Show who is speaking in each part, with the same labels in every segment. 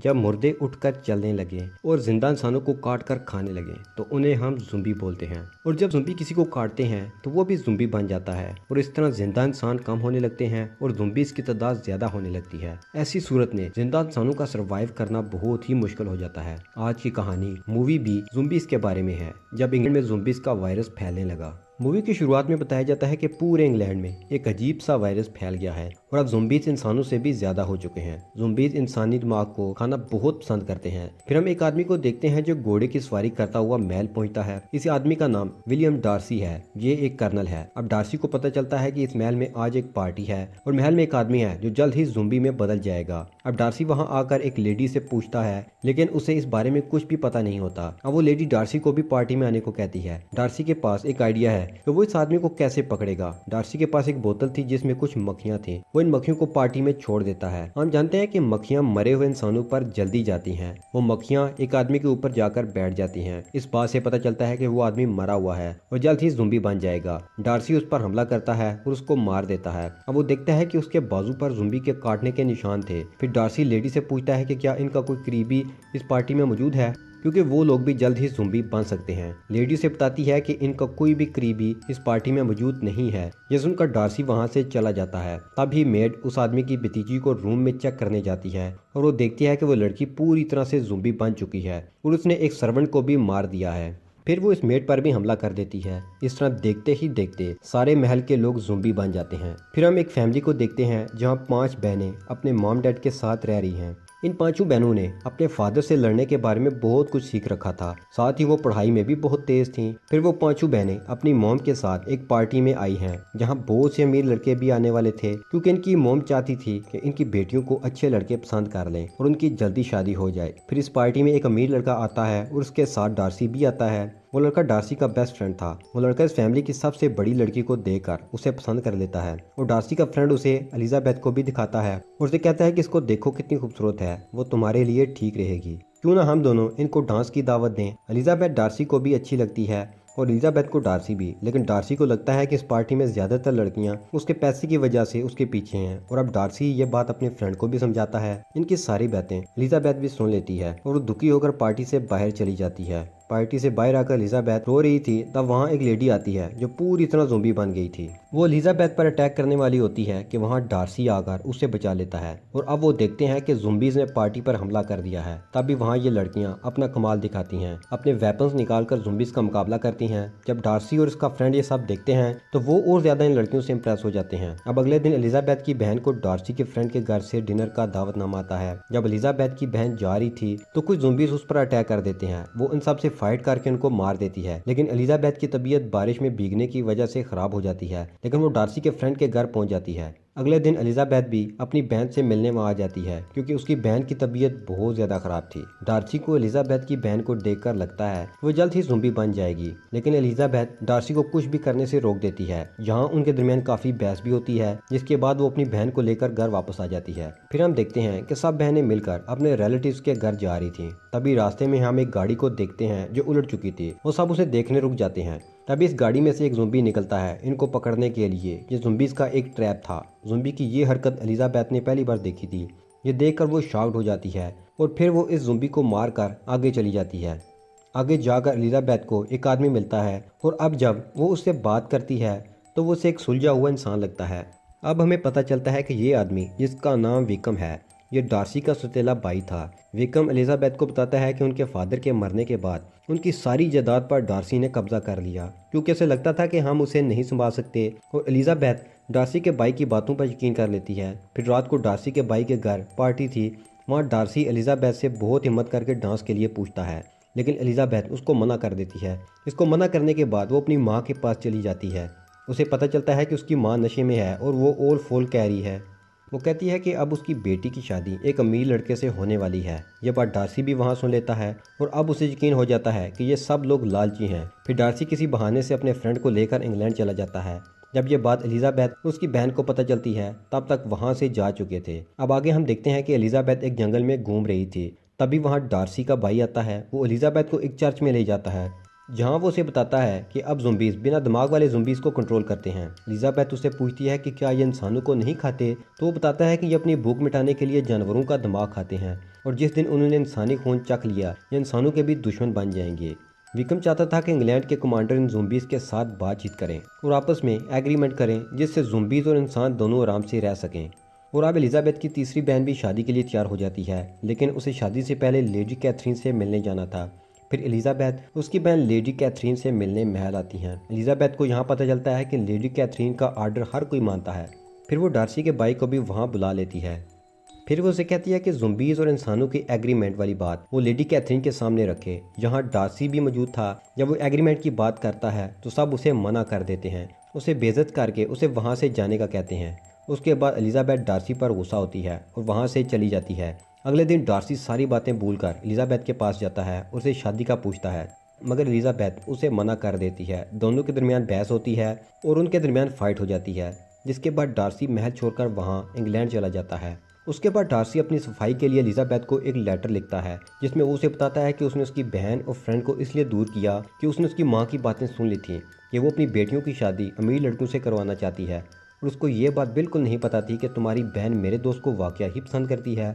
Speaker 1: जब मुर्दे उठकर चलने लगे और जिंदा इंसानों को काट कर खाने लगे तो उन्हें हम ज़ुम्बी बोलते हैं। और जब ज़ुम्बी किसी को काटते हैं तो वो भी ज़ुम्बी बन जाता है और इस तरह जिंदा इंसान कम होने लगते हैं और ज़ुम्बीज़ की तादाद ज़्यादा होने लगती है। ऐसी सूरत में जिंदा इंसानों का सर्वाइव करना बहुत ही मुश्किल हो जाता है। आज की कहानी मूवी भी ज़ुम्बीज़ के बारे में है। जब इंग्लैंड में ज़ुम्बीज़ का वायरस फैलने लगा। मूवी की शुरुआत में बताया जाता है कि पूरे इंग्लैंड में एक अजीब सा वायरस फैल गया है और अब ज़ुम्बीज़ इंसानों से भी ज्यादा हो चुके हैं। ज़ुम्बीज़ इंसानी दिमाग को खाना बहुत पसंद करते हैं। फिर हम एक आदमी को देखते हैं जो घोड़े की सवारी करता हुआ महल पहुंचता है। इस आदमी का नाम विलियम डार्सी है। ये एक कर्नल है। अब डार्सी को पता चलता है कि इस महल में आज एक पार्टी है और महल में एक आदमी है जो जल्द ही ज़ुम्बी में बदल जाएगा। अब डार्सी वहाँ आकर एक लेडी से पूछता है लेकिन उसे इस बारे में कुछ भी पता नहीं होता। अब वो लेडी डार्सी को भी पार्टी में आने को कहती है। डार्सी के पास एक आइडिया है कि वो इस आदमी को कैसे पकड़ेगा। डार्सी के पास एक बोतल थी जिसमें कुछ मक्खियां थी। वो इन मक्खियों को पार्टी में छोड़ देता है। हम जानते हैं कि मक्खियां मरे हुए इंसानों पर जल्दी जाती हैं। वो मक्खियां एक आदमी के ऊपर जाकर बैठ जाती हैं। इस बात से पता चलता है कि वो आदमी मरा हुआ है और जल्द ही ज़ुम्बी बन जाएगा। डार्सी उस पर हमला करता है और उसको मार देता है। अब वो देखता है कि उसके बाजू पर ज़ुम्बी के काटने के निशान थे। फिर डार्सी लेडी से पूछता है कि क्या इनका कोई करीबी इस पार्टी में मौजूद है क्योंकि वो लोग भी जल्द ही ज़ुम्बी बन सकते हैं। लेडी से बताती है कि इनका कोई भी करीबी इस पार्टी में मौजूद नहीं है। ये सुनकर डार्सी वहां से चला जाता है। तभी मेड उस आदमी की भतीजी को रूम में चेक करने जाती है और वो देखती है कि वो लड़की पूरी तरह से ज़ुम्बी बन चुकी है और उसने एक सर्वेंट को भी मार दिया है। फिर वो इस मेड पर भी हमला कर देती है। इस तरह देखते ही देखते सारे महल के लोग ज़ुम्बी बन जाते हैं। फिर हम एक फैमिली को देखते हैं जहाँ 5 बहनें अपने मॉम डैड के साथ रह रही हैं। इन 5 बहनों ने अपने फादर से लड़ने के बारे में बहुत कुछ सीख रखा था। साथ ही वो पढ़ाई में भी बहुत तेज थीं। फिर वो 5 बहनें अपनी मॉम के साथ एक पार्टी में आई हैं जहां बहुत से अमीर लड़के भी आने वाले थे क्योंकि इनकी मॉम चाहती थी कि इनकी बेटियों को अच्छे लड़के पसंद कर लें और उनकी जल्दी शादी हो जाए। फिर इस पार्टी में एक अमीर लड़का आता है और उसके साथ डार्सी भी आता है। वो लड़का डार्सी का बेस्ट फ्रेंड था। वो लड़का इस फैमिली की सबसे बड़ी लड़की को देखकर उसे पसंद कर लेता है और डार्सी का फ्रेंड उसे एलिजाबेथ को भी दिखाता है और उसे कहता है कि इसको देखो कितनी खूबसूरत है, वो तुम्हारे लिए ठीक रहेगी। क्यों ना हम दोनों इनको डांस की दावत दें। एलिजाबेथ डार्सी को भी अच्छी लगती है और एलिजाबेथ को डार्सी भी, लेकिन डार्सी को लगता है कि इस पार्टी में ज्यादातर लड़कियां उसके पैसे की वजह से उसके पीछे हैं और अब डार्सी ये बात अपने फ्रेंड को भी समझाता है। इनकी सारी बातें एलिजाबेथ भी सुन लेती है और वो दुखी होकर पार्टी से बाहर चली जाती है। पार्टी से बाहर आकर एलिजाबेथ रो रही थी तब वहाँ एक लेडी आती है जो पूरी तरह ज़ुम्बी बन गई थी। वो एलिजाबेथ पर अटैक करने वाली होती है कि वहाँ डार्सी आकर उसे बचा लेता है और अब वो देखते हैं कि ज़ुम्बीज़ ने पार्टी पर हमला कर दिया है। तभी वहाँ ये लड़कियाँ अपना कमाल दिखाती हैं, अपने वेपन्स निकालकर ज़ुम्बीज़ का मुकाबला करती हैं। जब डार्सी और उसका फ्रेंड ये सब देखते हैं तो वो और ज्यादा इन लड़कियों से इम्प्रेस हो जाते हैं। अब अगले दिन एलिजाबेथ की बहन को डार्सी के फ्रेंड के घर से डिनर का दावतनामा आता है। जब एलिजाबेथ की बहन जा रही थी तो कुछ ज़ुम्बीज़ उस पर अटैक कर देते हैं। वो इन सब से फाइट करके उनको मार देती है, लेकिन एलिजाबेथ की तबीयत बारिश में भीगने की वजह से खराब हो जाती है, लेकिन वो डार्सी के फ्रेंड के घर पहुंच जाती है। अगले दिन एलिजाबेथ भी अपनी बहन से मिलने वहां आ जाती है क्योंकि उसकी बहन की तबीयत बहुत ज्यादा खराब थी। डार्सी को एलिजाबेथ की बहन को देखकर लगता है वो जल्द ही ज़ुम्बी बन जाएगी, लेकिन एलिजाबेथ डार्सी को कुछ भी करने से रोक देती है। जहां उनके दरमियान काफी बहस भी होती है, जिसके बाद वो अपनी बहन को लेकर घर वापस आ जाती है। फिर हम देखते हैं कि सब बहनें मिलकर अपने रिलेटिव्स के घर जा रही थी। तभी रास्ते में हम एक गाड़ी को देखते हैं जो उलट चुकी थी। वो सब उसे देखने रुक जाते हैं। तभी इस गाड़ी में से एक ज़ुम्बी निकलता है इनको पकड़ने के लिए। ये ज़ुम्बीज़ का एक ट्रैप था। ज़ुम्बी की ये हरकत एलिजाबेथ ने पहली बार देखी थी। ये देखकर वो शॉक्ड हो जाती है और फिर वो इस ज़ुम्बी को मारकर आगे चली जाती है। आगे जाकर एलिजाबेथ को एक आदमी मिलता है और अब जब वो उससे बात करती है तो वो उसे एक सुलझा हुआ इंसान लगता है। अब हमें पता चलता है कि ये आदमी, जिसका नाम विकम है, ये डार्सी का सौतेला भाई था। विकम एलिजाबेथ को बताता है कि उनके फादर के मरने के बाद उनकी सारी जायदाद पर डार्सी ने कब्जा कर लिया क्योंकि उसे लगता था कि हम उसे नहीं संभाल सकते। और एलिजाबेथ डार्सी के भाई की बातों पर यकीन कर लेती है। फिर रात को डार्सी के भाई के घर पार्टी थी। वहाँ डार्सी एलिजाबेथ से बहुत हिम्मत करके डांस के लिए पूछता है, लेकिन एलिजाबेथ उसको मना कर देती है। इसको मना करने के बाद वो अपनी माँ के पास चली जाती है। उसे पता चलता है कि उसकी माँ नशे में है और वो ओल फोल कह रही है। वो कहती है कि अब उसकी बेटी की शादी एक अमीर लड़के से होने वाली है। ये बात डार्सी भी वहाँ सुन लेता है और अब उसे यकीन हो जाता है कि ये सब लोग लालची हैं। फिर डार्सी किसी बहाने से अपने फ्रेंड को लेकर इंग्लैंड चला जाता है। जब ये बात एलिजाबेथ उसकी बहन को पता चलती है तब तक वहाँ से जा चुके थे। अब आगे हम देखते हैं कि एलिजाबेथ एक जंगल में घूम रही थी। तभी वहाँ डार्सी का भाई आता है। वो एलिजाबेथ को एक चर्च में ले जाता है जहाँ वो उसे बताता है कि अब ज़ुम्बीज़ बिना दिमाग वाले ज़ुम्बीज़ को कंट्रोल करते हैं। एलिजाबेथ उससे पूछती है कि क्या ये इंसानों को नहीं खाते, तो वो बताता है कि ये अपनी भूख मिटाने के लिए जानवरों का दिमाग खाते हैं। और जिस दिन उन्होंने इंसानी खून चख लिया ये इंसानों के भी दुश्मन बन जाएंगे। विक्रम चाहता था कि इंग्लैंड के कमांडर इन ज़ोंबीज़ के साथ बातचीत करें और आपस में एग्रीमेंट करें जिससे ज़ोंबीज़ और इंसान दोनों आराम से रह सकें। और अब एलिजाबेथ की तीसरी बहन भी शादी के लिए तैयार हो जाती है, लेकिन उसे शादी से पहले लेडी कैथरीन से मिलने जाना था। फिर एलिजाबेथ उसकी बहन लेडी कैथरीन से मिलने महल आती हैं। एलिजाबेथ को यहाँ पता चलता है कि लेडी कैथरीन का आर्डर हर कोई मानता है। फिर वो डार्सी के भाई को भी वहाँ बुला लेती है। फिर वो उसे कहती है कि ज़ोंबीज़ और इंसानों की एग्रीमेंट वाली बात वो लेडी कैथरीन के सामने रखे। यहाँ डार्सी भी मौजूद था। जब वो एग्रीमेंट की बात करता है तो सब उसे मना कर देते हैं, उसे बेइज्जत करके उसे वहाँ से जाने का कहते हैं। उसके बाद एलिजाबेथ डार्सी पर गुस्सा होती है और वहाँ से चली जाती है। अगले दिन डार्सी सारी बातें भूलकर एलिजाबेथ के पास जाता है और उसे शादी का पूछता है, मगर एलिजाबेथ उसे मना कर देती है। दोनों के दरमियान बहस होती है और उनके दरमियान फाइट हो जाती है, जिसके बाद डार्सी महल छोड़कर वहाँ इंग्लैंड चला जाता है। उसके बाद डार्सी अपनी सफाई के लिए एलिजाबेथ को एक लेटर लिखता है जिसमें वो उसे बताता है कि उसने उसकी बहन और फ्रेंड को इसलिए दूर किया कि उसने उसकी माँ की बातें सुन ली थी कि वो अपनी बेटियों की शादी अमीर लड़कों से करवाना चाहती है। और उसको ये बात बिल्कुल नहीं पता थी कि तुम्हारी बहन मेरे दोस्त को वाकया ही पसंद करती है।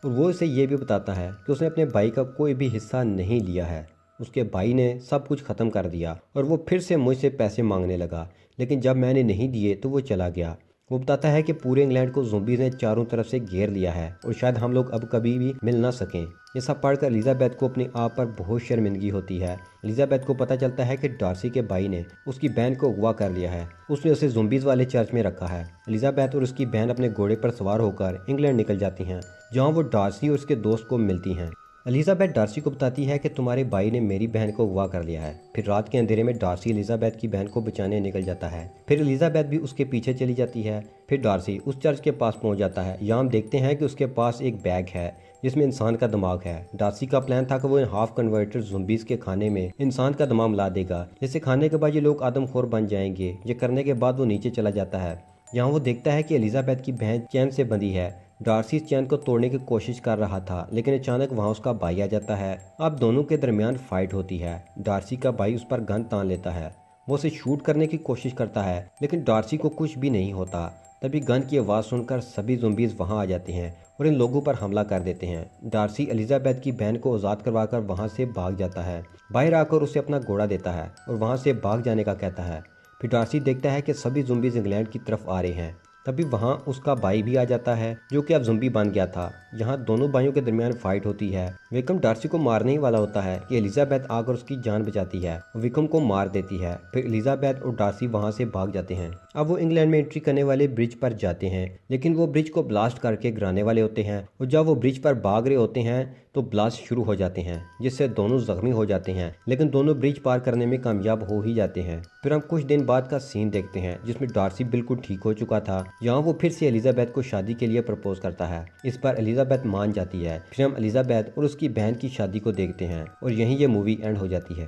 Speaker 1: और वो इसे ये भी बताता है कि उसने अपने भाई का कोई भी हिस्सा नहीं लिया है। उसके भाई ने सब कुछ ख़त्म कर दिया और वो फिर से मुझसे पैसे मांगने लगा, लेकिन जब मैंने नहीं दिए तो वो चला गया। वो बताता है कि पूरे इंग्लैंड को ज़ोंबीज़ ने चारों तरफ से घेर लिया है और शायद हम लोग अब कभी भी मिल ना सकें। ये सब पढ़कर एलिजाबेथ को अपने आप पर बहुत शर्मिंदगी होती है। एलिजाबेथ को पता चलता है कि डार्सी के भाई ने उसकी बहन को अगवा कर लिया है। उसने उसे ज़ोंबीज़ वाले चर्च में रखा है। एलिजाबेथ और उसकी बहन अपने घोड़े पर सवार होकर इंग्लैंड निकल जाती हैं, जहाँ वो डार्सी और उसके दोस्त को मिलती हैं। एलिजाबेथ डार्सी को बताती है कि तुम्हारे भाई ने मेरी बहन को अगवा कर लिया है। फिर रात के अंधेरे में डार्सी एलिजाबेथ की बहन को बचाने निकल जाता है। फिर एलिजाबेथ भी उसके पीछे चली जाती है। फिर डार्सी उस चर्च के पास पहुंच जाता है। यहाँ हम देखते हैं कि उसके पास एक बैग है जिसमें इंसान का दिमाग है। डार्सी का प्लान था कि वो हाफ कन्वर्टेड ज़ोंबीज़ के खाने में इंसान का दिमाग मिला देगा, जिसे खाने के बाद ये लोग आदमखोर बन जाएंगे। ये करने के बाद वो नीचे चला जाता है। यहाँ वो देखता है कि एलिजाबेथ की बहन चैन से बंधी है। डार्सी इस चैन को तोड़ने की कोशिश कर रहा था, लेकिन अचानक वहाँ उसका भाई आ जाता है। अब दोनों के दरमियान फाइट होती है। डार्सी का भाई उस पर गन तान लेता है। वो उसे शूट करने की कोशिश करता है, लेकिन डार्सी को कुछ भी नहीं होता। तभी गन की आवाज़ सुनकर सभी ज़ोंबीज़ वहाँ आ जाते हैं और इन लोगों पर हमला कर देते हैं। डार्सी एलिजाबेथ की बहन को आज़ाद करवाकर वहाँ से भाग जाता है। बाहर आकर उसे अपना घोड़ा देता है और वहाँ से भाग जाने का कहता है। फिर डार्सी देखता है कि सभी ज़ोंबीज़ इंग्लैंड की तरफ आ रहे हैं। तभी वहाँ उसका भाई भी आ जाता है, जो कि अब ज़ोंबी बन गया था। यहाँ दोनों भाइयों के दरमियान फाइट होती है। विक्रम डार्सी को मारने ही वाला होता है कि एलिजाबेथ आकर उसकी जान बचाती है और विक्रम को मार देती है। फिर एलिजाबेथ और डार्सी वहाँ से भाग जाते हैं। अब वो इंग्लैंड में एंट्री करने वाले ब्रिज पर जाते हैं, लेकिन वो ब्रिज को ब्लास्ट करके गिराने वाले होते हैं। और जब वो ब्रिज पर भाग रहे होते हैं तो ब्लास्ट शुरू हो जाते हैं, जिससे दोनों जख्मी हो जाते हैं, लेकिन दोनों ब्रिज पार करने में कामयाब हो ही जाते हैं। फिर हम कुछ दिन बाद का सीन देखते हैं जिसमें डार्सी बिल्कुल ठीक हो चुका था। यहाँ वो फिर से एलिजाबेथ को शादी के लिए प्रपोज करता है। इस पर एलिजाबेथ मान जाती है। फिर हम एलिजाबेथ और उसकी बहन की शादी को देखते हैं और यहीं ये मूवी एंड हो जाती है।